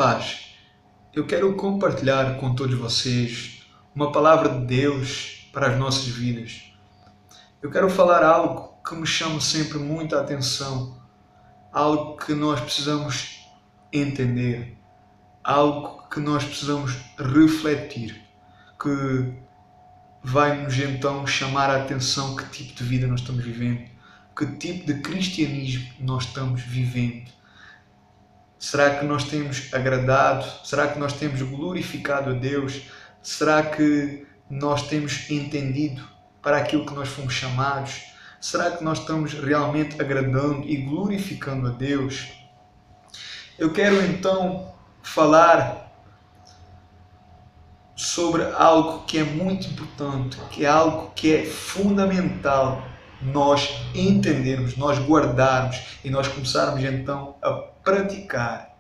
Paz, eu quero compartilhar com todos vocês uma palavra de Deus para as nossas vidas. Eu quero falar algo que me chama sempre muita atenção, algo que nós precisamos entender, algo que nós precisamos refletir, que vai-nos então chamar a atenção que tipo de vida nós estamos vivendo, que tipo de cristianismo nós estamos vivendo. Será que nós temos agradado? Será que nós temos glorificado a Deus? Será que nós temos entendido para aquilo que nós fomos chamados? Será que nós estamos realmente agradando e glorificando a Deus? Eu quero então falar sobre algo que é muito importante, que é algo que é fundamental nós entendermos, nós guardarmos e nós começarmos então a praticar.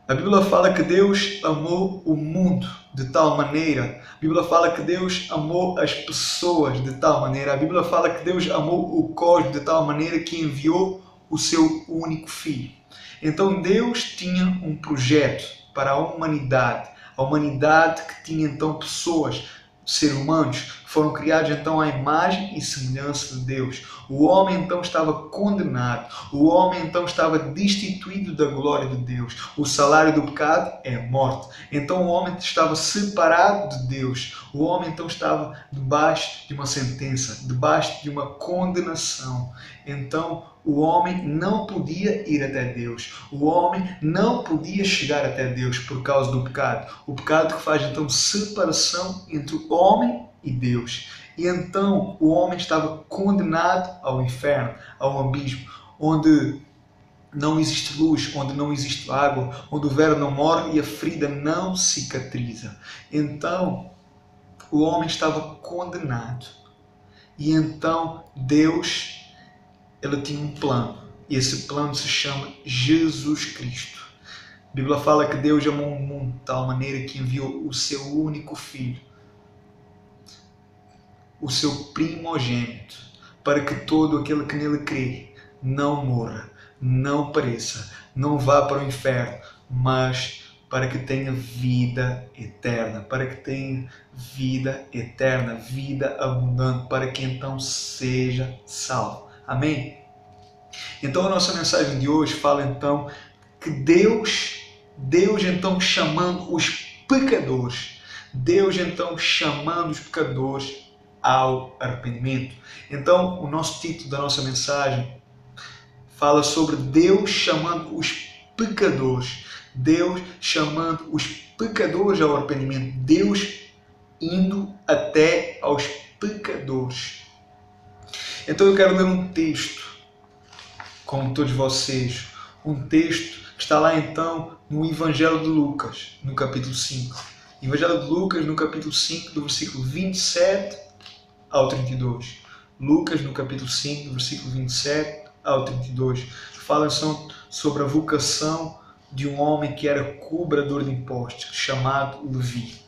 A Bíblia fala que Deus amou o mundo de tal maneira. A Bíblia fala que Deus amou as pessoas de tal maneira. A Bíblia fala que Deus amou o cosmos de tal maneira que enviou o seu único filho. Então Deus tinha um projeto para a humanidade que tinha então pessoas, seres humanos, que foram criados então à imagem e semelhança de Deus. O homem então estava condenado, o homem então estava destituído da glória de Deus. O salário do pecado é a morte. Então o homem estava separado de Deus. O homem então estava debaixo de uma sentença, debaixo de uma condenação. Então o homem não podia ir até Deus. O homem não podia chegar até Deus por causa do pecado. O pecado que faz então separação entre o homem e Deus. E então o homem estava condenado ao inferno, ao abismo, onde não existe luz, onde não existe água, onde o verbo não morre e a ferida não cicatriza. Então o homem estava condenado. E então Deus, ele tinha um plano, e esse plano se chama Jesus Cristo. A Bíblia fala que Deus amou o mundo de tal maneira que enviou o seu único filho, o seu primogênito, para que todo aquele que nele crê não morra, não pereça, não vá para o inferno, mas para que tenha vida eterna, para que tenha vida eterna, vida abundante, para que então seja salvo. Amém? Então a nossa mensagem de hoje fala então que Deus então chamando os pecadores, Deus então chamando os pecadores ao arrependimento. Então o nosso título da nossa mensagem fala sobre Deus chamando os pecadores, Deus chamando os pecadores ao arrependimento, Deus indo até aos pecadores. Então eu quero ler um texto com todos vocês, um texto que está lá então no Evangelho de Lucas, no capítulo 5. Evangelho de Lucas, no capítulo 5, do versículo 27 ao 32. Lucas, no capítulo 5, do versículo 27 ao 32. Fala sobre a vocação de um homem que era cobrador de impostos, chamado Levi.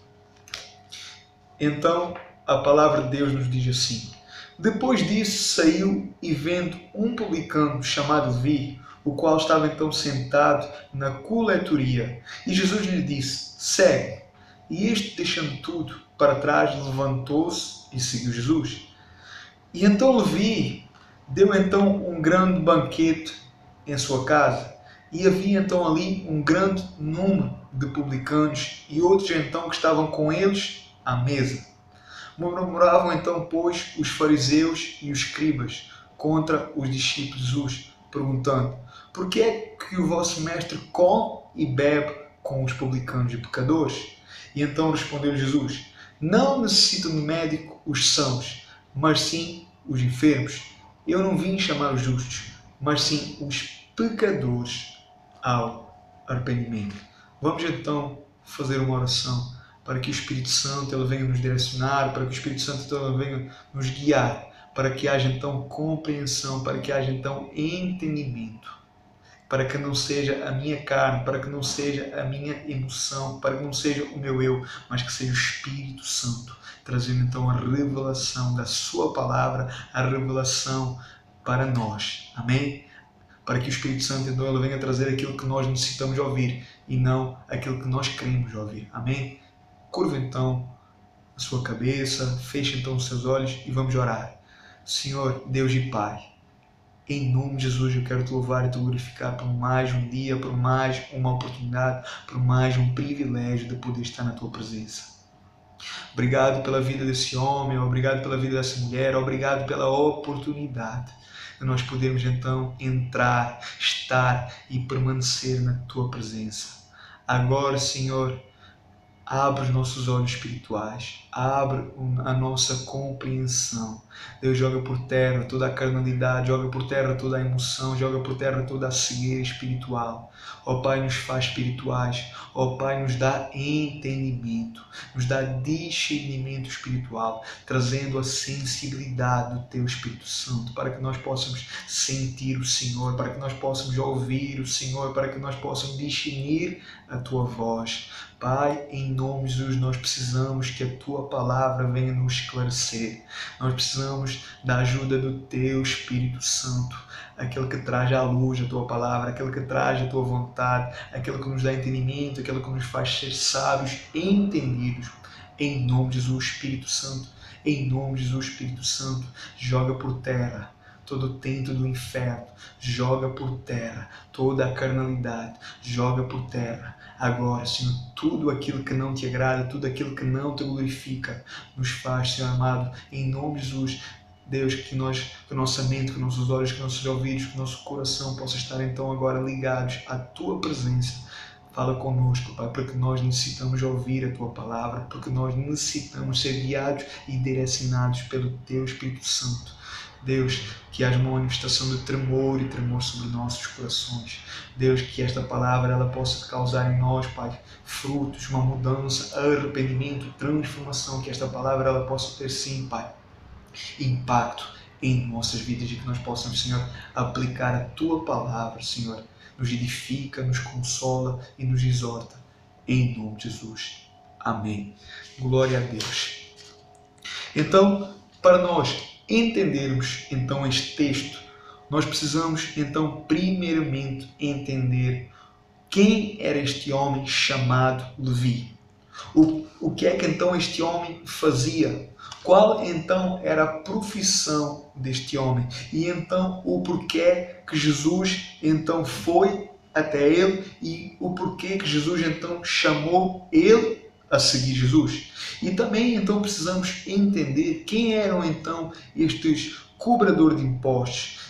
Então, a palavra de Deus nos diz assim: depois disso saiu e vendo um publicano chamado Levi, o qual estava então sentado na coletoria. E Jesus lhe disse: segue. E este, deixando tudo para trás, levantou-se e seguiu Jesus. E então Levi deu então um grande banquete em sua casa. E havia então ali um grande número de publicanos e outros então que estavam com eles à mesa. Murmuravam então, pois, os fariseus e os escribas contra os discípulos de Jesus, perguntando: por que é que o vosso mestre come e bebe com os publicanos e pecadores? E então respondeu Jesus: não necessitam de médico os sãos, mas sim os enfermos. Eu não vim chamar os justos, mas sim os pecadores ao arrependimento. Vamos então fazer uma oração para que o Espírito Santo ele venha nos direcionar, para que o Espírito Santo ele venha nos guiar, para que haja então compreensão, para que haja então entendimento, para que não seja a minha carne, para que não seja a minha emoção, para que não seja o meu eu, mas que seja o Espírito Santo, trazendo então a revelação da sua palavra, a revelação para nós. Amém? para que o Espírito Santo então ele venha trazer aquilo que nós necessitamos ouvir e não aquilo que nós queremos ouvir. Amém? Curva então a sua cabeça, feche então os seus olhos e vamos orar. Senhor, Deus e Pai, em nome de Jesus eu quero te louvar e te glorificar por mais um dia, por mais uma oportunidade, por mais um privilégio de poder estar na tua presença. Obrigado pela vida desse homem, obrigado pela vida dessa mulher, obrigado pela oportunidade de nós podermos então entrar, estar e permanecer na tua presença. Agora, Senhor, abre os nossos olhos espirituais, abre a nossa compreensão. Deus, joga por terra toda a carnalidade, joga por terra toda a emoção, joga por terra toda a cegueira espiritual. Ó Pai, nos faz espirituais. Ó Pai, nos dá entendimento, nos dá discernimento espiritual, trazendo a sensibilidade do Teu Espírito Santo, para que nós possamos sentir o Senhor, para que nós possamos ouvir o Senhor, para que nós possamos discernir a Tua voz. Pai, em nome de Jesus, nós precisamos que a Tua palavra venha nos esclarecer. Nós precisamos da ajuda do Teu Espírito Santo, aquele que traz à luz a Tua palavra, aquele que traz a Tua vontade, aquele que nos dá entendimento, aquele que nos faz ser sábios e entendidos. Em nome de Jesus, Espírito Santo, em nome de Jesus, Espírito Santo, joga por terra todo o tento do inferno, joga por terra toda a carnalidade, joga por terra. Agora, Senhor, tudo aquilo que não te agrada, tudo aquilo que não te glorifica, nos faz, Senhor amado, em nome de Jesus, Deus, que a nossa mente, que nossos olhos, que nossos ouvidos, que nosso coração possa estar então agora ligados à Tua presença. Fala conosco, Pai, porque nós necessitamos ouvir a Tua palavra, porque nós necessitamos ser guiados e direcionados pelo Teu Espírito Santo. Deus, que haja uma manifestação de tremor e tremor sobre nossos corações. Deus, que esta palavra ela possa causar em nós, Pai, frutos, uma mudança, arrependimento, transformação, que esta palavra ela possa ter sim, Pai, impacto em nossas vidas e que nós possamos, Senhor, aplicar a Tua palavra, Senhor, nos edifica, nos consola e nos exorta. Em nome de Jesus. Amém. Glória a Deus. Então, para nós entendermos então este texto, nós precisamos então primeiramente entender quem era este homem chamado Levi. O que é que então este homem fazia? Qual então era a profissão deste homem? E então o porquê que Jesus então foi até ele e o porquê que Jesus então chamou ele a seguir Jesus. E também então precisamos entender quem eram então estes cobradores de impostos.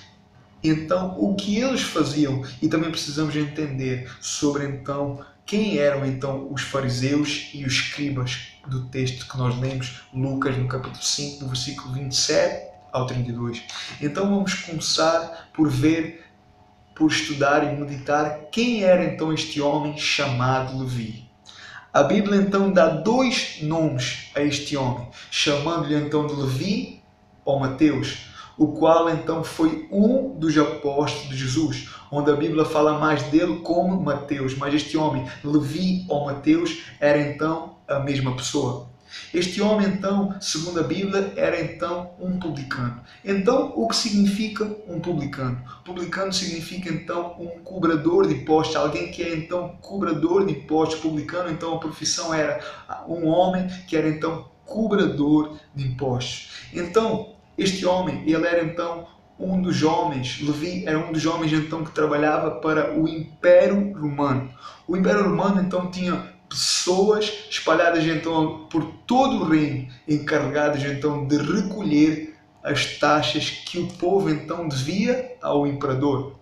Então o que eles faziam, e também precisamos entender sobre então quem eram então os fariseus e os escribas do texto que nós lemos, Lucas no capítulo 5, do versículo 27 ao 32. Então vamos começar por estudar e meditar quem era então este homem chamado Levi. A Bíblia então dá dois nomes a este homem, chamando-lhe então de Levi ou Mateus, o qual então foi um dos apóstolos de Jesus, onde a Bíblia fala mais dele como Mateus, mas este homem, Levi ou Mateus, era então a mesma pessoa. Este homem então, segundo a Bíblia, era então um publicano. Então, o que significa um publicano? Publicano significa então um cobrador de impostos, alguém que é então cobrador de impostos. Publicano, então, a profissão era um homem que era então cobrador de impostos. Então, este homem, ele era então um dos homens, Levi era um dos homens então que trabalhava para o Império Romano. O Império Romano então tinha pessoas espalhadas então por todo o reino, encarregadas então de recolher as taxas que o povo então devia ao imperador.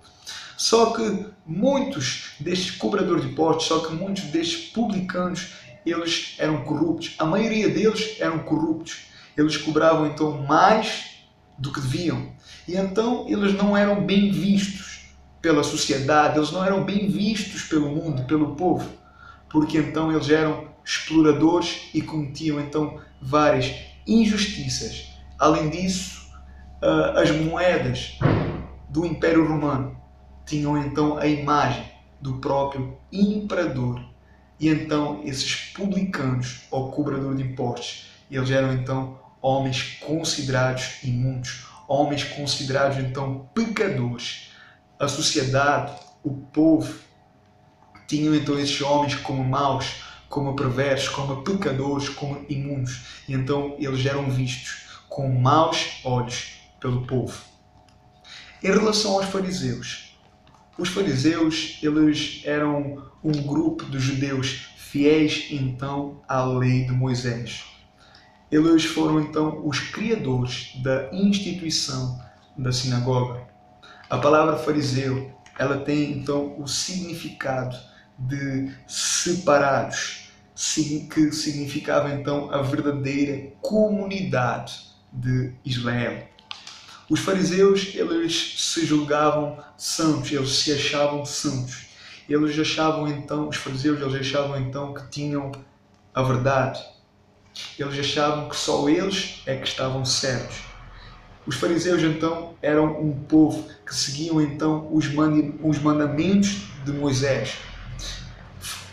Só que muitos destes cobradores de impostos, só que muitos destes publicanos, eles eram corruptos. A maioria deles eram corruptos. Eles cobravam então mais do que deviam. E então eles não eram bem vistos pela sociedade, eles não eram bem vistos pelo mundo, pelo povo, porque então eles eram exploradores e cometiam então várias injustiças. Além disso, as moedas do Império Romano tinham então a imagem do próprio imperador. E então esses publicanos ou cobradores de impostos, eles eram então homens considerados imundos, homens considerados então pecadores. a sociedade, o povo, tinham então esses homens como maus, como perversos, como pecadores, como imundos. E então eles eram vistos com maus olhos pelo povo. Em relação aos fariseus, os fariseus eles eram um grupo de judeus fiéis então à lei de Moisés. Eles foram então os criadores da instituição da sinagoga. A palavra fariseu, ela tem então o significado de separados, que significava então a verdadeira comunidade de Israel. Os fariseus, eles se julgavam santos, eles se achavam santos. Eles achavam então, os fariseus, eles achavam então que tinham a verdade. Eles achavam que só eles é que estavam certos. Os fariseus então eram um povo que seguiam então os mandamentos de Moisés.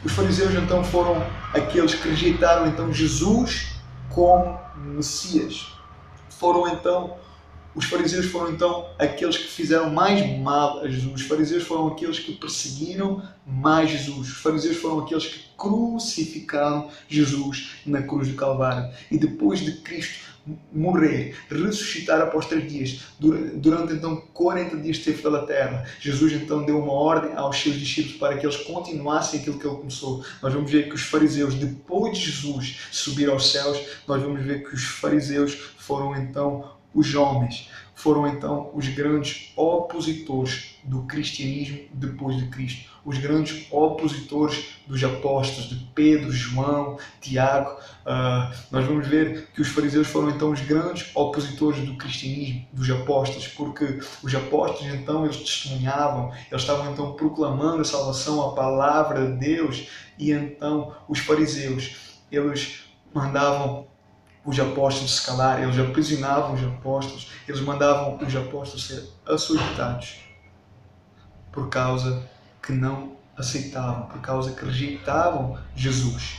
Os fariseus então foram aqueles que rejeitaram então Jesus como Messias. Os fariseus foram então aqueles que fizeram mais mal a Jesus. Os fariseus foram aqueles que perseguiram mais Jesus. Os fariseus foram aqueles que crucificaram Jesus na cruz do Calvário. E depois de Cristo morrer, ressuscitar após 3 dias, durante então 40 dias esteve pela terra, Jesus então deu uma ordem aos seus discípulos para que eles continuassem aquilo que ele começou. Nós vamos ver que os fariseus, depois de Jesus subir aos céus, nós vamos ver que os fariseus foram então os homens, foram então os grandes opositores do cristianismo depois de Cristo. Os grandes opositores dos apóstolos, de Pedro, João, Tiago. Nós vamos ver que os fariseus foram então os grandes opositores do cristianismo, dos apóstolos, porque os apóstolos então eles testemunhavam, eles estavam então proclamando a salvação, a palavra de Deus, e então os fariseus, eles mandavam os apóstolos se calar, eles aprisionavam os apóstolos, eles mandavam os apóstolos ser açoitados por causa que não aceitavam, por causa que rejeitavam Jesus.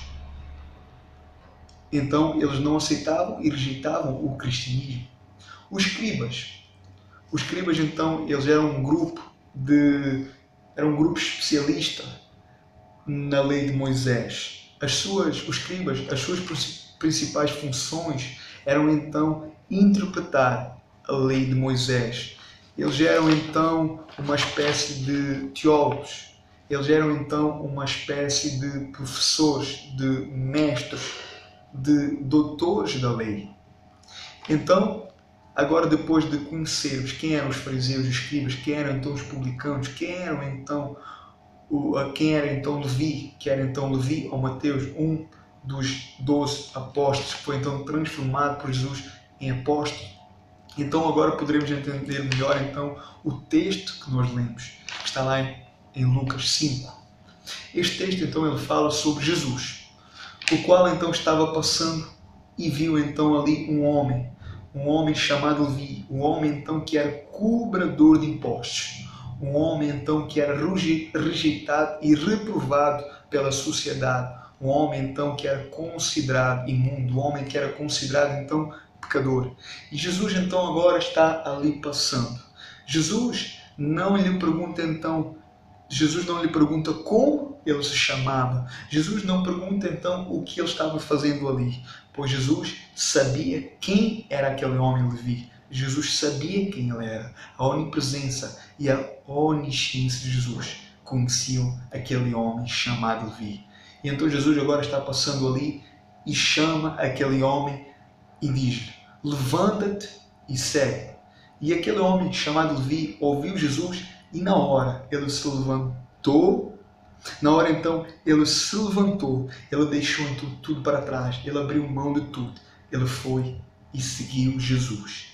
Então eles não aceitavam e rejeitavam o cristianismo. Os escribas então eles eram um grupo especialista na lei de Moisés. Os escribas, as suas principais funções eram então interpretar a lei de Moisés. Eles eram então uma espécie de teólogos, eles eram então uma espécie de professores, de mestres, de doutores da lei. Então, agora depois de conhecermos quem eram os fariseus e os escribas, quem eram então os publicanos, quem era então Levi ou Mateus, um dos 12 apóstolos, que foi então transformado por Jesus em apóstolo. Então agora poderemos entender melhor então o texto que nós lemos, que está lá em Lucas 5. Este texto então ele fala sobre Jesus, o qual então estava passando e viu então ali um homem chamado Levi, um homem então que era cobrador de impostos, um homem então que era rejeitado e reprovado pela sociedade, um homem então que era considerado imundo, um homem que era considerado então pecador. E Jesus então agora está ali passando. Jesus não lhe pergunta como ele se chamava. Jesus não pergunta então o que ele estava fazendo ali, pois Jesus sabia quem era aquele homem Levi. Jesus sabia quem ele era. A onipresença e a onisciência de Jesus conheciam aquele homem chamado Levi. E então Jesus agora está passando ali e chama aquele homem e diz-lhe: levanta-te e segue. E aquele homem chamado Levi ouviu Jesus e na hora ele se levantou. Ele deixou então tudo para trás, ele abriu mão de tudo, ele foi e seguiu Jesus.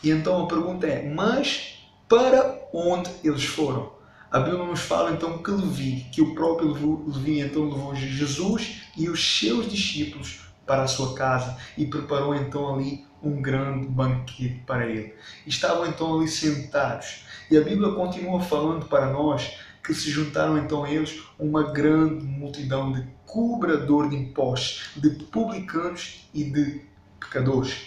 E então a pergunta é: mas para onde eles foram? A Bíblia nos fala então que o próprio Levi então levou Jesus e os seus discípulos para a sua casa e preparou então ali um grande banquete para ele. Estavam então ali sentados e a Bíblia continua falando para nós que se juntaram então a eles uma grande multidão de cobradores de impostos, de publicanos e de pecadores.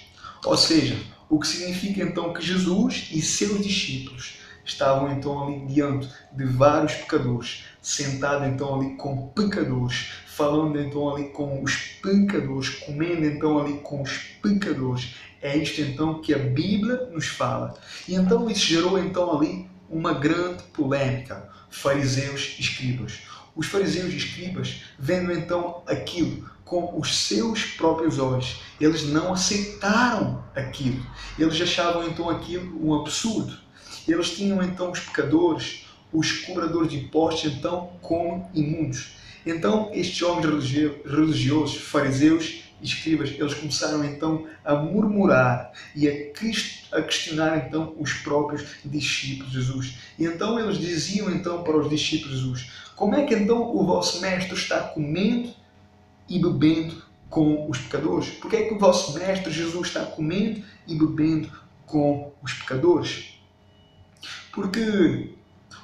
Ou seja, o que significa então que Jesus e seus discípulos estavam então ali diante de vários pecadores, sentado então ali com pecadores, falando então ali com os pecadores, comendo então ali com os pecadores. É isto então que a Bíblia nos fala. E então isso gerou então ali uma grande polêmica. Fariseus e escribas. Os fariseus e escribas, vendo então aquilo com os seus próprios olhos, eles não aceitaram aquilo. Eles achavam então aquilo um absurdo. Eles tinham então os pecadores, os cobradores de impostos, então como imundos. Então estes homens religiosos, fariseus e escribas, eles começaram então a murmurar e a questionar então os próprios discípulos de Jesus. E então eles diziam então para os discípulos de Jesus: como é que então o vosso mestre está comendo e bebendo com os pecadores? Por que é que o vosso mestre Jesus está comendo e bebendo com os pecadores? Porque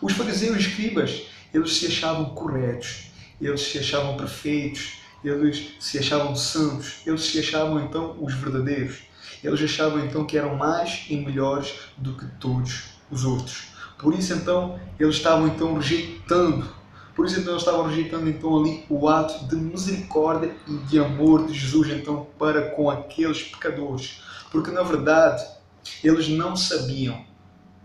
os fariseus e escribas, eles se achavam corretos, eles se achavam perfeitos, eles se achavam santos, eles se achavam então os verdadeiros. Eles achavam então que eram mais e melhores do que todos os outros. Por isso então eles estavam então rejeitando então ali o ato de misericórdia e de amor de Jesus então para com aqueles pecadores. Porque na verdade eles não sabiam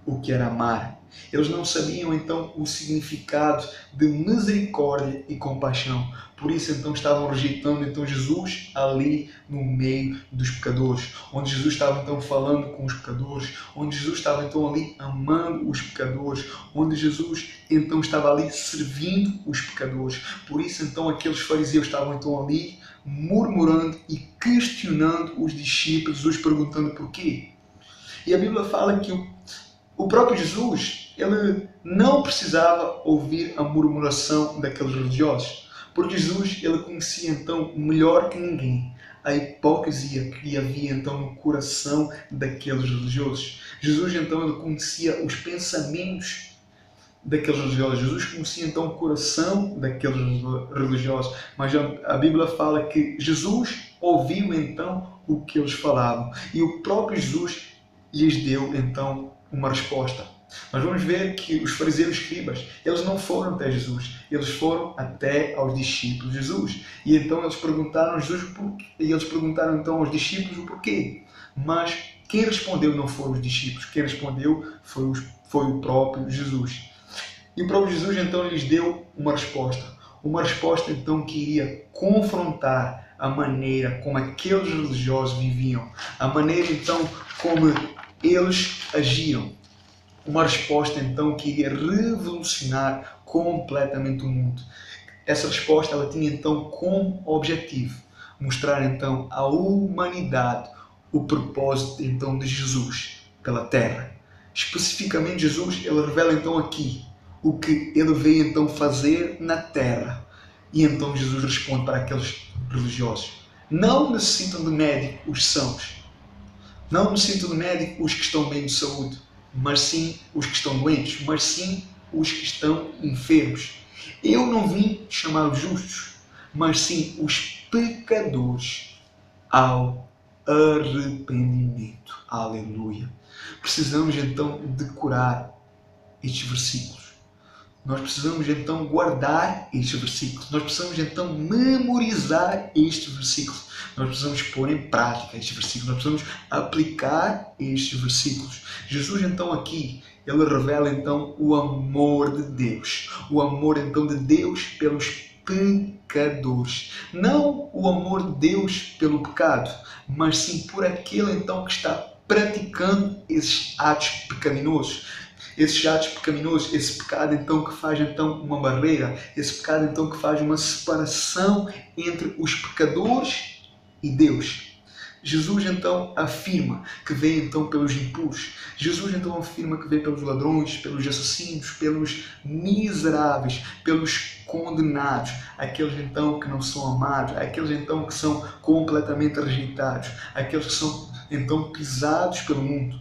o que era amar. Eles não sabiam então o significado de misericórdia e compaixão. Por isso então estavam rejeitando então Jesus ali no meio dos pecadores, onde Jesus estava então falando com os pecadores, onde Jesus estava então ali amando os pecadores, onde Jesus então estava ali servindo os pecadores. Por isso então aqueles fariseus estavam então ali murmurando e questionando os discípulos, os perguntando porquê. E a Bíblia fala que o próprio Jesus, ele não precisava ouvir a murmuração daqueles religiosos, porque Jesus, ele conhecia então melhor que ninguém a hipocrisia que havia então no coração daqueles religiosos. Jesus então ele conhecia os pensamentos daqueles religiosos. Jesus conhecia então o coração daqueles religiosos, mas a Bíblia fala que Jesus ouviu então o que eles falavam e o próprio Jesus lhes deu então uma resposta. Nós vamos ver que os fariseus e escribas, eles não foram até Jesus, eles foram até aos discípulos de Jesus. E então eles perguntaram a Jesus porquê, e eles perguntaram então aos discípulos o porquê. Mas quem respondeu não foram os discípulos, quem respondeu foi o próprio Jesus. E o próprio Jesus então lhes deu uma resposta então que iria confrontar a maneira como aqueles religiosos viviam, a maneira então como eles agiam. Uma resposta então que iria revolucionar completamente o mundo. Essa resposta ela tinha então como objetivo mostrar então à humanidade o propósito então de Jesus pela Terra. Especificamente Jesus, ele revela então aqui o que ele veio então fazer na Terra. E então Jesus responde para aqueles religiosos: não necessitam de médico os sãos, não necessitam de médico os que estão bem de saúde, mas sim os que estão doentes, mas sim os que estão enfermos. Eu não vim chamar os justos, mas sim os pecadores ao arrependimento. Aleluia! Precisamos então decorar estes versículos. Nós precisamos então guardar estes versículos. Nós precisamos então memorizar estes versículos. Nós precisamos pôr em prática estes versículos. Nós precisamos aplicar estes versículos. Jesus então aqui, ele revela então o amor de Deus. O amor então de Deus pelos pecadores. Não o amor de Deus pelo pecado, mas sim por aquele então que está praticando esses atos pecaminosos. Esses atos pecaminosos, esse pecado então que faz então uma barreira, esse pecado então que faz uma separação entre os pecadores e Deus. Jesus então afirma que vem então pelos impuros. Jesus então afirma que vem pelos ladrões, pelos assassinos, pelos miseráveis, pelos condenados, aqueles então que não são amados, aqueles então que são completamente rejeitados, aqueles que são então pisados pelo mundo.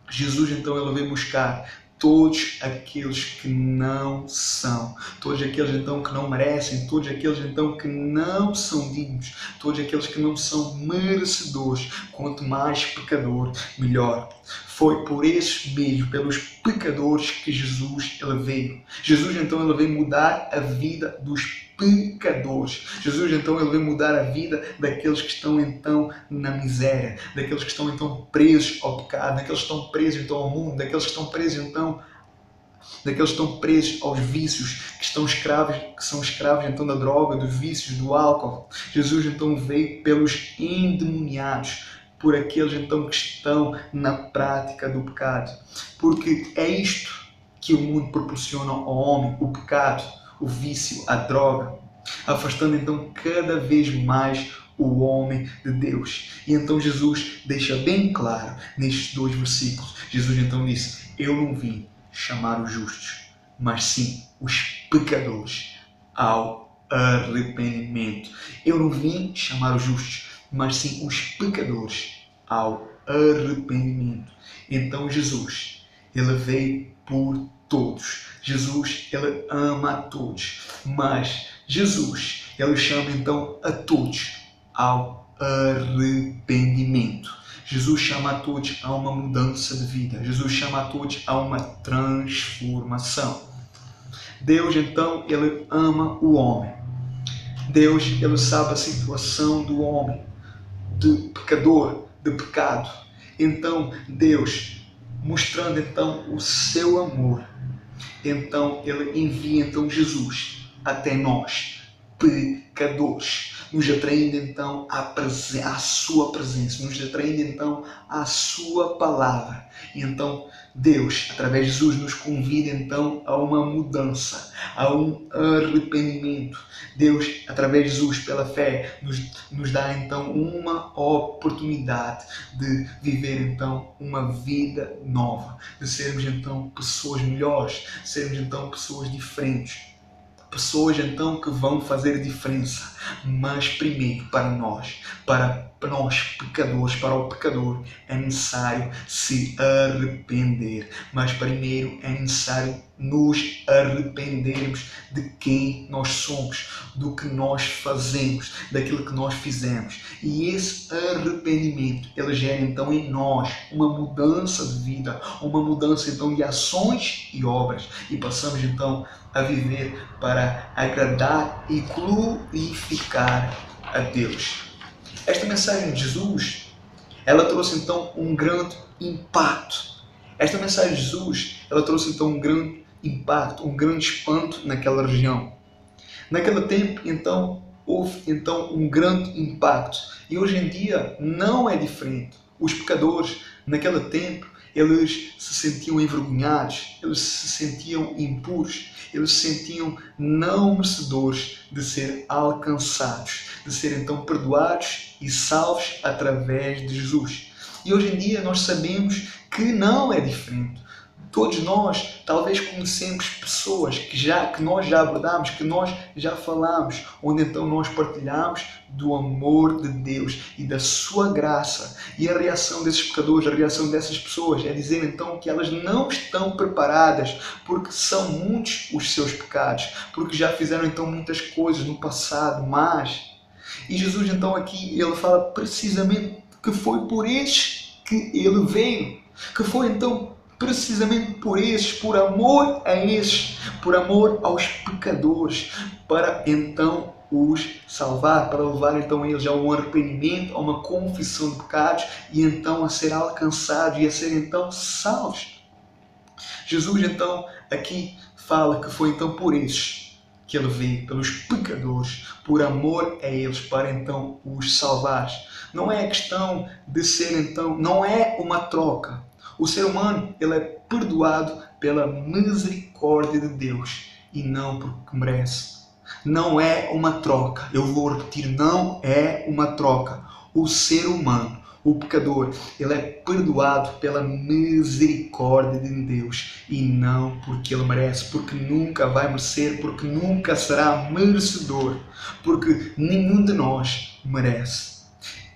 Jesus então ele veio buscar todos aqueles que não são, todos aqueles então que não merecem, todos aqueles então que não são dignos, todos aqueles que não são merecedores. Quanto mais pecador, melhor. Foi por esses mesmos, pelos pecadores, que Jesus ele veio. Jesus então ele veio mudar a vida dos pecadores. Jesus então ele veio mudar a vida daqueles que estão então na miséria, daqueles que estão então presos ao pecado, daqueles que estão presos então ao mundo, daqueles que estão presos então aos vícios, que são escravos então da droga, dos vícios, do álcool. Jesus então veio pelos endemoniados, por aqueles então que estão na prática do pecado. Porque é isto que o mundo proporciona ao homem, o pecado, o vício, a droga, afastando então cada vez mais o homem de Deus. E então Jesus deixa bem claro nestes 2 versículos. Jesus então disse: eu não vim chamar os justos, mas sim os pecadores ao arrependimento. Eu não vim chamar os justos, mas sim os pecadores ao arrependimento. Então Jesus, ele veio por todos. Jesus, ele ama a todos. Mas Jesus, ele chama então a todos ao arrependimento. Jesus chama a todos a uma mudança de vida. Jesus chama a todos a uma transformação. Deus então, ele ama o homem. Deus, ele sabe a situação do homem, de pecador, de pecado. Então Deus, mostrando então o seu amor, então ele envia então Jesus até nós, pecadores, nos atraindo então à sua presença, nos atraindo então à sua palavra. E então Deus, através de Jesus, nos convida então a uma mudança, a um arrependimento. Deus, através de Jesus, pela fé, nos dá então uma oportunidade de viver então uma vida nova, de sermos então pessoas melhores, sermos então pessoas diferentes. Pessoas então que vão fazer diferença, mas primeiro para nós pecadores, para o pecador é necessário se arrepender, mas primeiro é necessário nos arrependermos de quem nós somos, do que nós fazemos, daquilo que nós fizemos. E esse arrependimento, ele gera então em nós uma mudança de vida, uma mudança então de ações e obras, e passamos então a viver para agradar e glorificar a Deus. Esta mensagem de Jesus, ela trouxe então um grande impacto. Esta mensagem de Jesus, ela trouxe então um grande impacto, um grande espanto naquela região. Naquele tempo, então, houve então um grande impacto. E hoje em dia não é diferente. Os pecadores, naquele tempo, eles se sentiam envergonhados, eles se sentiam impuros, eles se sentiam não merecedores de ser alcançados, de ser então perdoados e salvos através de Jesus. E hoje em dia nós sabemos que não é diferente. Todos nós talvez conhecemos pessoas que nós já abordámos, que nós já falámos, onde então nós partilhamos do amor de Deus e da sua graça. E a reação desses pecadores, a reação dessas pessoas é dizer então que elas não estão preparadas, porque são muitos os seus pecados, porque já fizeram então muitas coisas no passado, mas... E Jesus então aqui, ele fala precisamente que foi por estes que ele veio, que foi então precisamente por esses, por amor a esses, por amor aos pecadores, para então os salvar, para levar então eles a um arrependimento, a uma confissão de pecados e então a ser alcançados e a ser então salvos. Jesus então aqui fala que foi então por esses que ele veio, pelos pecadores, por amor a eles, para então os salvar. Não é a questão de ser então, não é uma troca. O ser humano, ele é perdoado pela misericórdia de Deus e não porque merece. Não é uma troca. Eu vou repetir, não é uma troca. O ser humano, o pecador, ele é perdoado pela misericórdia de Deus e não porque ele merece, porque nunca vai merecer, porque nunca será merecedor, porque nenhum de nós merece.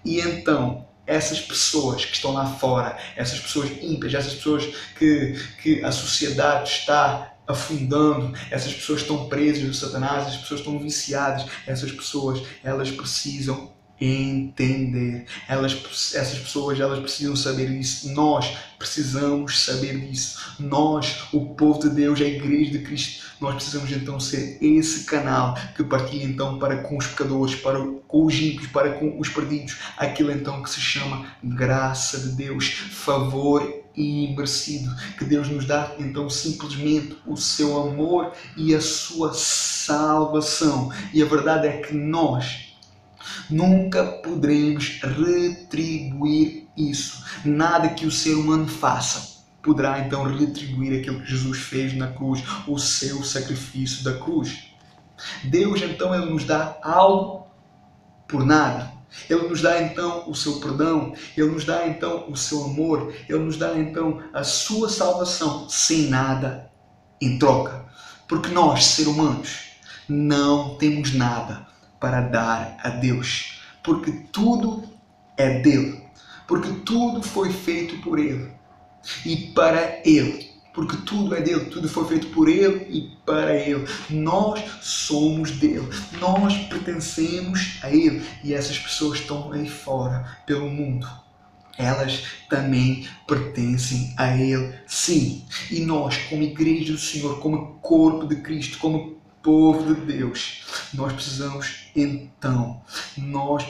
E então, essas pessoas que estão lá fora, essas pessoas ímpias, essas pessoas que a sociedade está afundando, essas pessoas estão presas do Satanás, essas pessoas estão viciadas, essas pessoas, elas precisam entender, essas pessoas, elas precisam saber disso, nós precisamos saber disso, nós, o povo de Deus, a igreja de Cristo, nós precisamos então ser esse canal que partilha então para com os pecadores, com os ímpios, para com os perdidos, aquilo então que se chama graça de Deus, favor imerecido, que Deus nos dá então simplesmente o seu amor e a sua salvação. E a verdade é que nós nunca poderemos retribuir isso. Nada que o ser humano faça poderá então retribuir aquilo que Jesus fez na cruz, o seu sacrifício da cruz. Deus então ele nos dá algo por nada. Ele nos dá então o seu perdão, Ele nos dá então o seu amor, Ele nos dá então a sua salvação sem nada em troca. Porque nós, seres humanos, não temos nada para dar a Deus. Porque tudo é dele. Porque tudo foi feito por Ele e para Ele. Porque tudo é dele, tudo foi feito por Ele e para Ele. Nós somos dele, nós pertencemos a Ele. E essas pessoas estão aí fora, pelo mundo. Elas também pertencem a Ele, sim. E nós, como igreja do Senhor, como corpo de Cristo, como povo de Deus, nós precisamos então, nós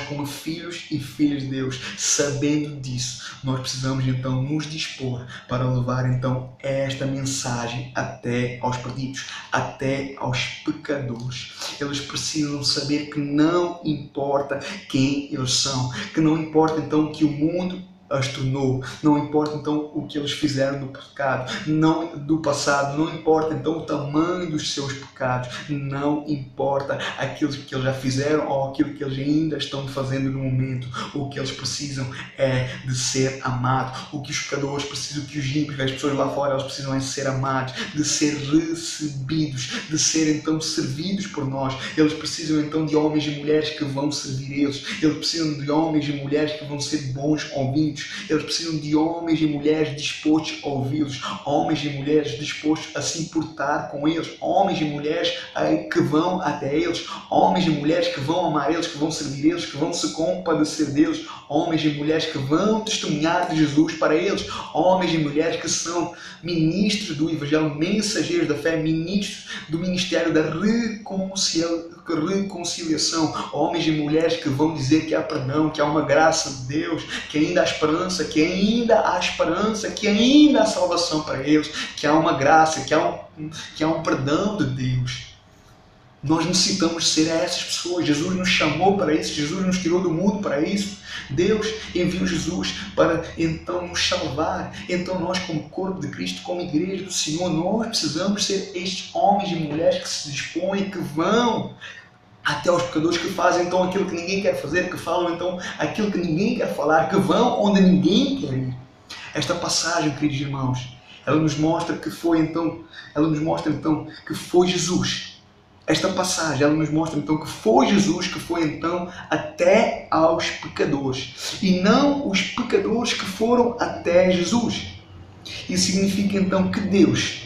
como filhos e filhas de Deus, sabendo disso, nós precisamos então nos dispor para levar então esta mensagem até aos perdidos, até aos pecadores. Eles precisam saber que não importa quem eles são, que não importa então que o mundo as tornou, não importa então o que eles fizeram no pecado, não do passado, não importa então o tamanho dos seus pecados, não importa aquilo que eles já fizeram ou aquilo que eles ainda estão fazendo no momento. O que eles precisam é de ser amados. O que os pecadores precisam, o que os ímpios, as pessoas lá fora, elas precisam é de ser amados, de ser recebidos, de ser então servidos por nós. Eles precisam então de homens e mulheres que vão servir eles precisam de homens e mulheres que vão ser bons ouvintes. Eles precisam de homens e mulheres dispostos a ouvi-los, homens e mulheres dispostos a se importar com eles, homens e mulheres que vão até eles, homens e mulheres que vão amar eles, que vão servir eles, que vão se compadecer deles, homens e mulheres que vão testemunhar de Jesus para eles, homens e mulheres que são ministros do Evangelho, mensageiros da fé, ministros do ministério da reconciliação, homens e mulheres que vão dizer que há perdão, que há uma graça de Deus, que ainda há esperança, que ainda há salvação para eles, que há uma graça, que há um perdão de Deus. Nós necessitamos ser essas pessoas. Jesus nos chamou para isso, Jesus nos tirou do mundo para isso. Deus enviou Jesus para então nos salvar. Então nós, como corpo de Cristo, como igreja do Senhor, nós precisamos ser estes homens e mulheres que se dispõem, que vão até os pecadores, que fazem então aquilo que ninguém quer fazer, que falam então aquilo que ninguém quer falar, que vão onde ninguém quer ir. Esta passagem, queridos irmãos, ela nos mostra que foi Jesus. Esta passagem, ela nos mostra então que foi Jesus que foi então até aos pecadores e não os pecadores que foram até Jesus. Isso significa então que Deus,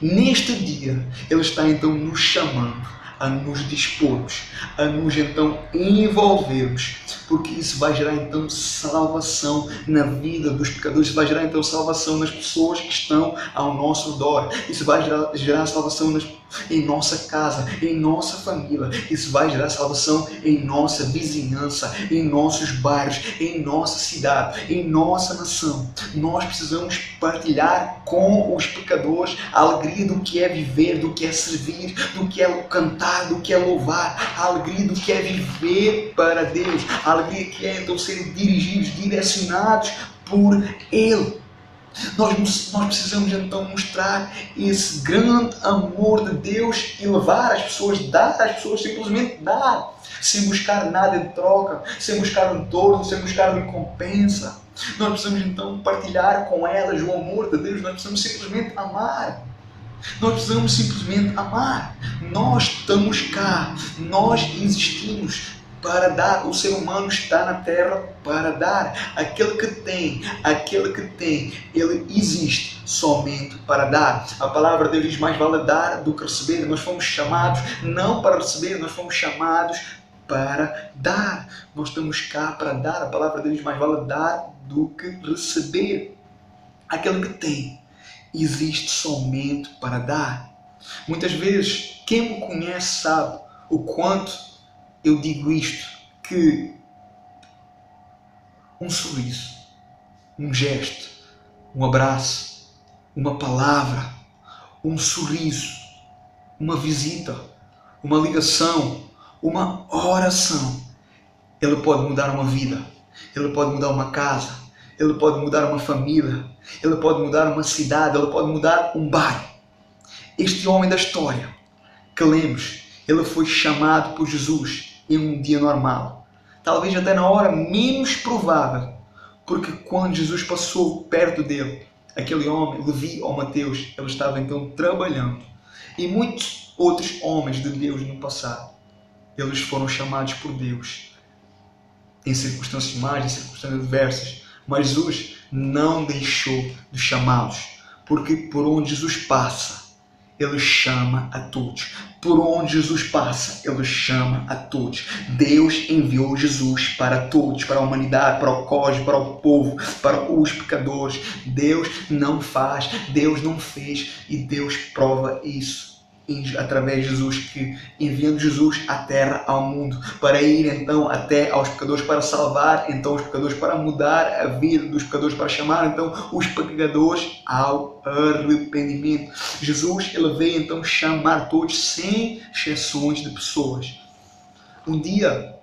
neste dia, Ele está então nos chamando a nos dispormos, a nos então envolvermos, porque isso vai gerar então salvação na vida dos pecadores, isso vai gerar então salvação nas pessoas que estão ao nosso redor, isso vai gerar salvação em nossa casa, em nossa família, isso vai gerar salvação em nossa vizinhança, em nossos bairros, em nossa cidade, em nossa nação. Nós precisamos partilhar com os pecadores a alegria do que é viver, do que é servir, do que é cantar, do que é louvar, a alegria do que é viver para Deus, a alegria que é então serem dirigidos, direcionados por Ele. Nós precisamos então mostrar esse grande amor de Deus e levar as pessoas, dar às pessoas, simplesmente dar, sem buscar nada de troca, sem buscar um retorno, sem buscar recompensa. Nós precisamos então partilhar com elas o amor de Deus, nós precisamos simplesmente amar. Nós precisamos simplesmente amar. Nós estamos cá, nós existimos para dar. O ser humano está na terra para dar. Aquele que tem, ele existe somente para dar. A palavra de Deus diz: mais vale dar do que receber. Nós fomos chamados não para receber, nós fomos chamados para dar. Nós estamos cá para dar. A palavra de Deus diz: mais vale dar do que receber. Aquele que tem, existe somente para dar. Muitas vezes, quem me conhece sabe o quanto eu digo isto, que um sorriso, um gesto, um abraço, uma palavra, um sorriso, uma visita, uma ligação, uma oração, ele pode mudar uma vida, ele pode mudar uma casa, ele pode mudar uma família, ele pode mudar uma cidade, ele pode mudar um bairro. Este homem da história que lemos, ele foi chamado por Jesus em um dia normal, talvez até na hora menos provável, porque quando Jesus passou perto dele, aquele homem, Levi ou Mateus, ele estava então trabalhando. E muitos outros homens de Deus no passado, eles foram chamados por Deus em circunstâncias más, em circunstâncias adversas, mas Jesus não deixou de chamá-los, porque por onde Jesus passa, ele chama a todos. Por onde Jesus passa, ele chama a todos. Deus enviou Jesus para todos, para a humanidade, para o cosmos, para o povo, para os pecadores. Deus não faz, Deus não fez, e Deus prova isso através de Jesus, que enviando Jesus à terra, ao mundo, para ir então até aos pecadores, para salvar então os pecadores, para mudar a vida dos pecadores, para chamar então os pecadores ao arrependimento. Jesus, ele veio então chamar todos, sem exceções de pessoas. Um dia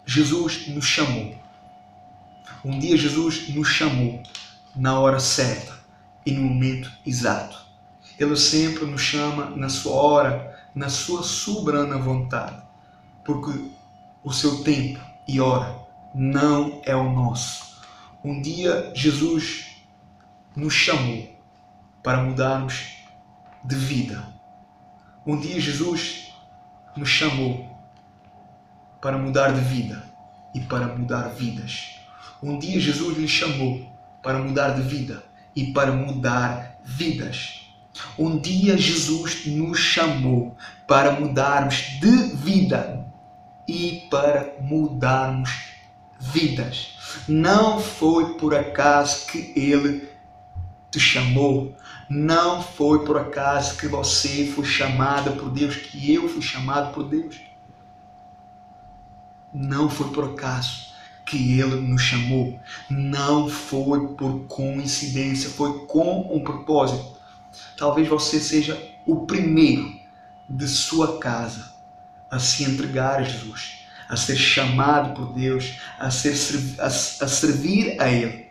Jesus nos chamou. Um dia Jesus nos chamou na hora certa e no momento exato. Ele sempre nos chama na sua hora, na sua soberana vontade, porque o seu tempo e hora não é o nosso. Um dia Jesus nos chamou para mudarmos de vida. Um dia Jesus nos chamou para mudar de vida e para mudar vidas. Um dia Jesus lhe chamou para mudar de vida e para mudar vidas. Um dia Jesus nos chamou para mudarmos de vida e para mudarmos vidas. Não foi por acaso que Ele te chamou. Não foi por acaso que você foi chamada por Deus, que eu fui chamado por Deus. Não foi por acaso que Ele nos chamou. Não foi por coincidência, foi com um propósito. Talvez você seja o primeiro de sua casa a se entregar a Jesus, a ser chamado por Deus, a servir a Ele.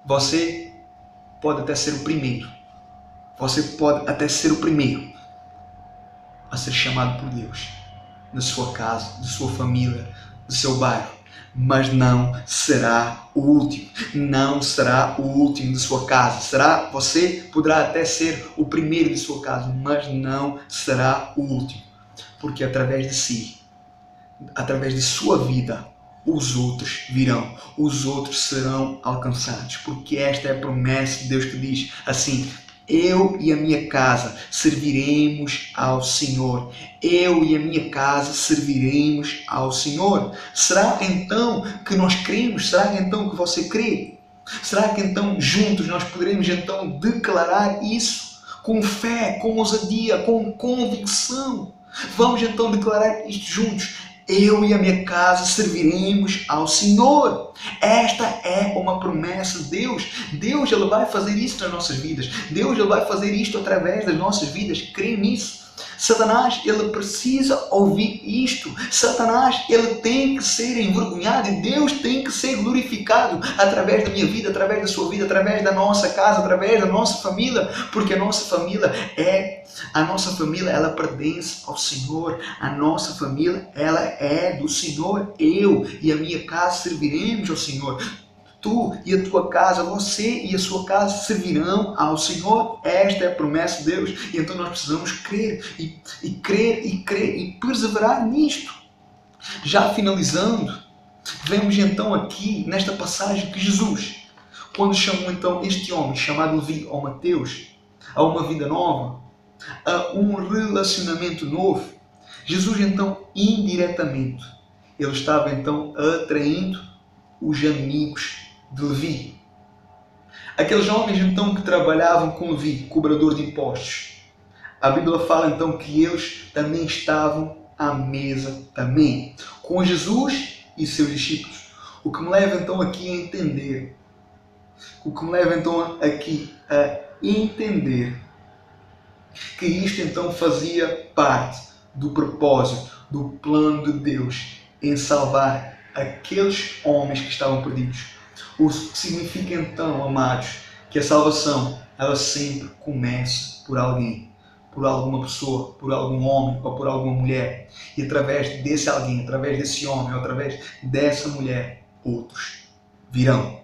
Você pode até ser o primeiro. Você pode até ser o primeiro a ser chamado por Deus, na sua casa, de sua família, do seu bairro. Mas não será o último. Não será o último de sua casa. Você poderá até ser o primeiro de sua casa, mas não será o último. Porque através de si, através de sua vida, os outros virão. Os outros serão alcançados. Porque esta é a promessa de Deus que diz assim: eu e a minha casa serviremos ao Senhor. Eu e a minha casa serviremos ao Senhor. Será então que nós cremos? Será então que você crê? Será que então juntos nós poderemos então declarar isso com fé, com ousadia, com convicção? Vamos então declarar isto juntos. Eu e a minha casa serviremos ao Senhor. Esta é uma promessa de Deus. Deus, Ele vai fazer isso nas nossas vidas. Deus, Ele vai fazer isto através das nossas vidas. Creio nisso. Satanás, ele precisa ouvir isto. Satanás, ele tem que ser envergonhado e Deus tem que ser glorificado através da minha vida, através da sua vida, através da nossa casa, através da nossa família, porque a nossa família, ela pertence ao Senhor. A nossa família, ela é do Senhor. Eu e a minha casa serviremos ao Senhor. Tu e a tua casa, você e a sua casa servirão ao Senhor. Esta é a promessa de Deus. E então nós precisamos crer e perseverar nisto. Já finalizando, vemos então aqui nesta passagem que Jesus, quando chamou então este homem chamado Levi ou Mateus a uma vida nova, a um relacionamento novo, Jesus então indiretamente, ele estava então atraindo os amigos de Levi. Aqueles homens então que trabalhavam com Levi, cobrador de impostos. A Bíblia fala então que eles também estavam à mesa também, com Jesus e seus discípulos. O que me leva então aqui a entender, que isto então fazia parte do propósito, do plano de Deus em salvar aqueles homens que estavam perdidos. O que significa então, amados, que a salvação ela sempre começa por alguém, por alguma pessoa, por algum homem ou por alguma mulher. E através desse alguém, através desse homem ou através dessa mulher, outros virão.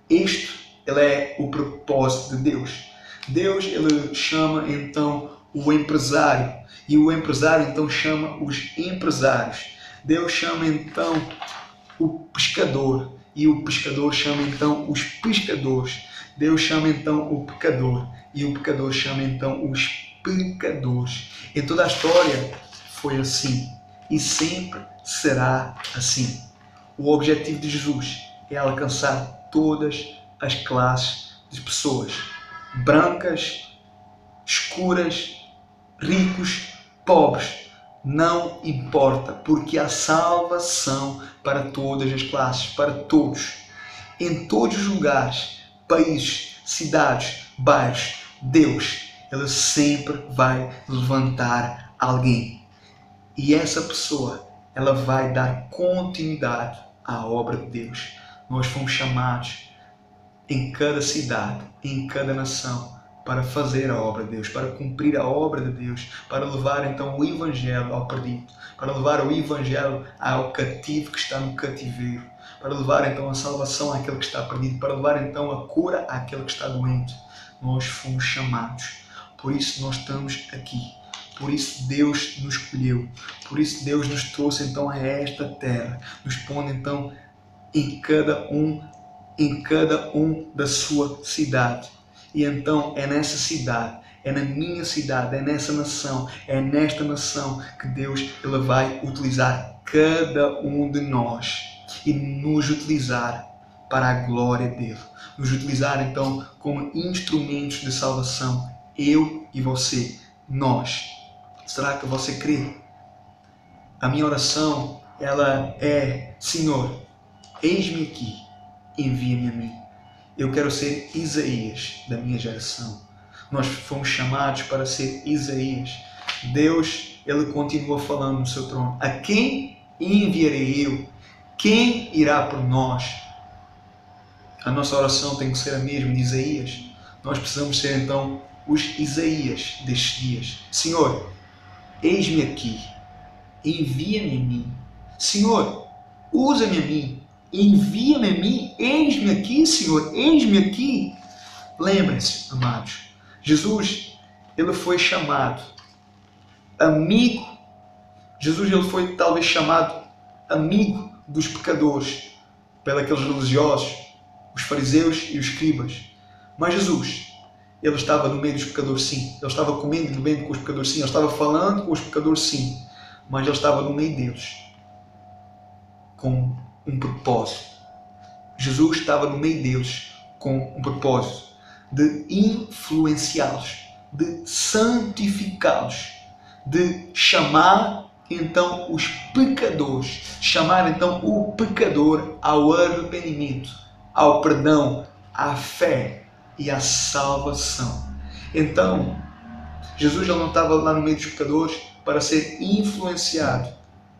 Ele é o propósito de Deus. Deus ele chama então o empresário e o empresário então chama os empresários. Deus chama então o pescador e o pescador chama então os pescadores. Deus chama então o pecador e o pecador chama então os pecadores. Em toda a história foi assim e sempre será assim. O objetivo de Jesus é alcançar todas as classes de pessoas, brancas, escuras, ricos, pobres, não importa, porque há salvação para todas as classes, para todos, em todos os lugares, países, cidades, bairros. Deus, ele sempre vai levantar alguém e essa pessoa, ela vai dar continuidade à obra de Deus. Nós fomos chamados em cada cidade, em cada nação, para fazer a obra de Deus, para cumprir a obra de Deus, para levar então o Evangelho ao perdido, para levar o Evangelho ao cativo que está no cativeiro, para levar então a salvação àquele que está perdido, para levar então a cura àquele que está doente. Nós fomos chamados, por isso nós estamos aqui, por isso Deus nos escolheu, por isso Deus nos trouxe então a esta terra, nos pondo então em cada um da sua cidade. E então é nessa cidade, é na minha cidade, é nessa nação, é nesta nação que Deus ele vai utilizar cada um de nós e nos utilizar para a glória dele. Nos utilizar então como instrumentos de salvação, eu e você, nós. Será que você crê? A minha oração, ela é: Senhor, eis-me aqui, envia-me a mim. Eu quero ser Isaías da minha geração. Nós fomos chamados para ser Isaías. Deus, ele continua falando no seu trono. A quem enviarei eu? Quem irá por nós? A nossa oração tem que ser a mesma de Isaías. Nós precisamos ser então os Isaías destes dias. Senhor, eis-me aqui, envia-me a mim. Senhor, usa-me a mim, envia-me a mim, eis-me aqui, Senhor, eis-me aqui. Lembrem-se, amados, Jesus, ele foi chamado amigo. Jesus, ele foi talvez chamado amigo dos pecadores, pelos aqueles religiosos, os fariseus e os escribas. Mas Jesus, ele estava no meio dos pecadores, sim. Ele estava comendo e bebendo com os pecadores, sim. Ele estava falando com os pecadores, sim. Mas ele estava no meio deles com um propósito. Jesus estava no meio deles com um propósito de influenciá-los, de santificá-los, de chamar então os pecadores, chamar então o pecador ao arrependimento, ao perdão, à fé e à salvação. Então, Jesus não estava lá no meio dos pecadores para ser influenciado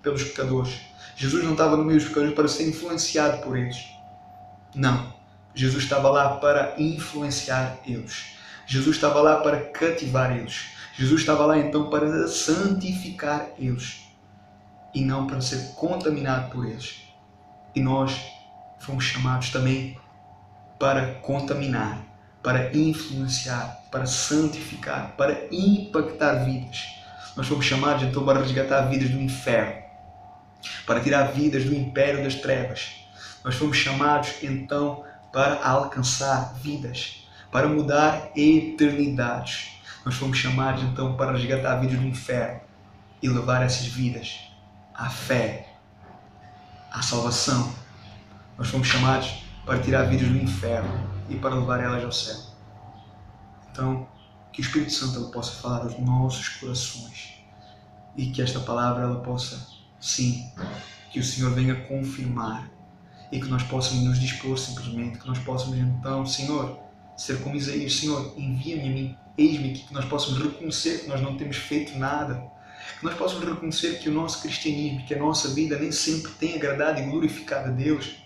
pelos pecadores. Jesus não estava no meio dos pecadores para ser influenciado por eles. Não. Jesus estava lá para influenciar eles. Jesus estava lá para cativar eles. Jesus estava lá então para santificar eles e não para ser contaminado por eles. E nós fomos chamados também para contaminar, para influenciar, para santificar, para impactar vidas. Nós fomos chamados então para resgatar vidas do inferno. para tirar vidas do império das trevas. Nós fomos chamados então para alcançar vidas, para mudar eternidades. Nós fomos chamados então para resgatar vidas do inferno e levar essas vidas à fé, à salvação. Nós fomos chamados para tirar vidas do inferno e para levar elas ao céu. Então, que o Espírito Santo ele possa falar aos nossos corações e que esta palavra ela possa, sim, que o Senhor venha confirmar e que nós possamos nos dispor simplesmente, que nós possamos então, Senhor, ser como Isaías, Senhor, envia-me a mim, eis-me aqui, que nós possamos reconhecer que nós não temos feito nada, que nós possamos reconhecer que o nosso cristianismo, que a nossa vida nem sempre tem agradado e glorificado a Deus,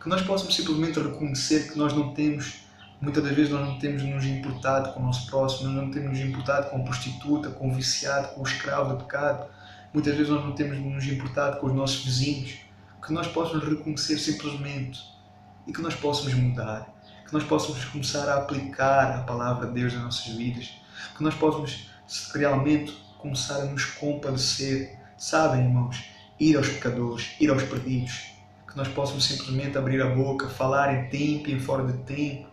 que nós possamos simplesmente reconhecer que nós não temos, muitas das vezes nós não temos nos importado com o nosso próximo, nós não temos nos importado com a prostituta, com o viciado, com o escravo do pecado, muitas vezes nós não temos nos importado com os nossos vizinhos, que nós possamos reconhecer simplesmente e que nós possamos mudar, que nós possamos começar a aplicar a palavra de Deus nas nossas vidas, que nós possamos realmente começar a nos compadecer, sabem, irmãos, ir aos pecadores, ir aos perdidos, que nós possamos simplesmente abrir a boca, falar em tempo e em fora de tempo,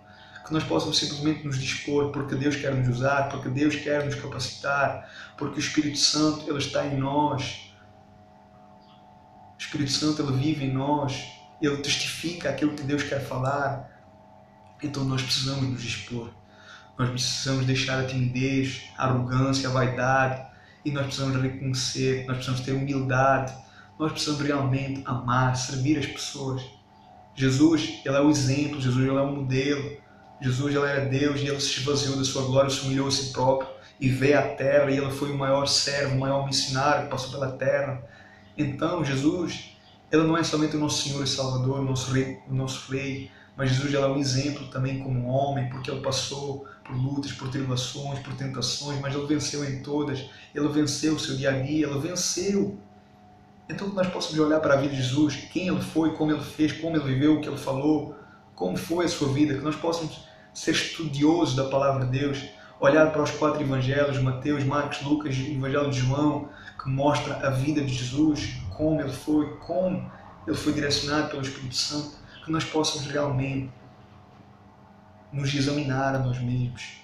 que nós possamos simplesmente nos dispor, porque Deus quer nos usar, porque Deus quer nos capacitar, porque o Espírito Santo ele está em nós. O Espírito Santo ele vive em nós, ele testifica aquilo que Deus quer falar. Então nós precisamos nos dispor, nós precisamos deixar a timidez, a arrogância, a vaidade, e nós precisamos reconhecer, nós precisamos ter humildade, nós precisamos realmente amar, servir as pessoas. Jesus ele é o exemplo, Jesus ele é o modelo, Jesus ele era Deus e ele se esvaziou da sua glória, se humilhou a si próprio e veio à terra e ele foi o maior servo, o maior missionário que passou pela terra. Então Jesus, ele não é somente o nosso Senhor e Salvador, o nosso Rei, mas Jesus ele é um exemplo também como homem, porque ele passou por lutas, por tribulações, por tentações, mas ele venceu em todas, ele venceu o seu dia a dia, ele venceu. Então que nós possamos olhar para a vida de Jesus, quem ele foi, como ele fez, como ele viveu, o que ele falou, como foi a sua vida, que nós possamos ser estudiosos da palavra de Deus, olhar para os 4 evangelhos, Mateus, Marcos, Lucas e o Evangelho de João, que mostra a vida de Jesus, como ele foi direcionado pelo Espírito Santo, que nós possamos realmente nos examinar a nós mesmos.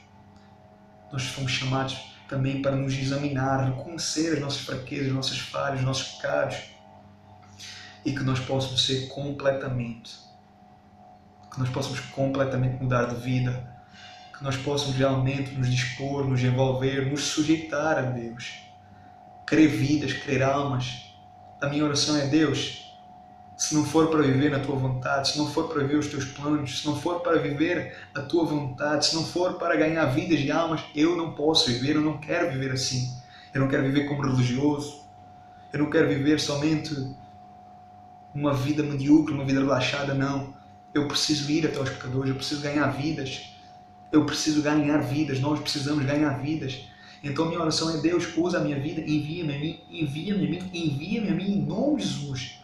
Nós fomos chamados também para nos examinar, reconhecer as nossas fraquezas, as nossas falhas, os nossos pecados, e que nós possamos ser completamente, que nós possamos completamente mudar de vida, que nós possamos realmente nos dispor, nos envolver, nos sujeitar a Deus, querer vidas, querer almas. A minha oração é: Deus, se não for para viver na Tua vontade, se não for para viver os Teus planos, se não for para viver a Tua vontade, se não for para ganhar vidas e almas, eu não posso viver, eu não quero viver assim. Eu não quero viver como religioso, eu não quero viver somente uma vida medíocre, uma vida relaxada, não. Eu preciso ir até os pecadores, eu preciso ganhar vidas, eu preciso ganhar vidas, nós precisamos ganhar vidas. Então minha oração é: Deus, usa a minha vida, envia-me a mim, envia-me a mim, envia-me a mim em nome de Jesus.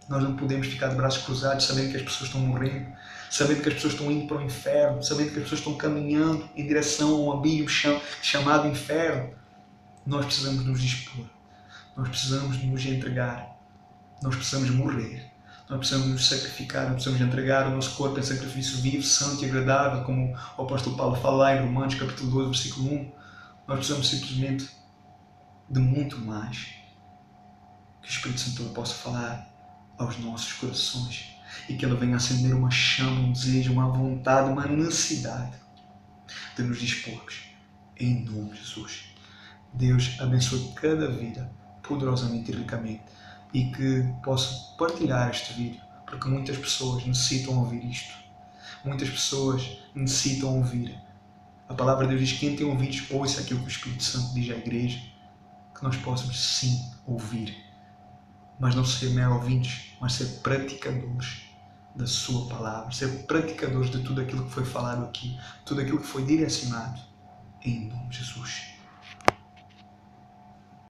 Nós não podemos ficar de braços cruzados sabendo que as pessoas estão morrendo, sabendo que as pessoas estão indo para o inferno, sabendo que as pessoas estão caminhando em direção a um abismo chamado inferno. Nós precisamos nos dispor, nós precisamos nos entregar, nós precisamos morrer, nós precisamos nos sacrificar, nós precisamos entregar o nosso corpo em sacrifício vivo, santo e agradável, como o apóstolo Paulo fala lá em Romanos capítulo 12, versículo 1. Nós precisamos simplesmente de muito mais. Que o Espírito Santo possa falar aos nossos corações e que Ele venha acender uma chama, um desejo, uma vontade, uma necessidade de nos dispormos. Em nome de Jesus. Deus abençoe cada vida poderosamente e ricamente e que possa partilhar este vídeo, porque muitas pessoas necessitam ouvir isto. Muitas pessoas necessitam ouvir. A palavra de Deus diz: quem tem ouvidos, ouça aquilo que o Espírito Santo diz à igreja. Que nós possamos sim ouvir, mas não ser mero ouvintes, mas ser praticadores da sua palavra, ser praticadores de tudo aquilo que foi falado aqui, tudo aquilo que foi direcionado, em nome de Jesus.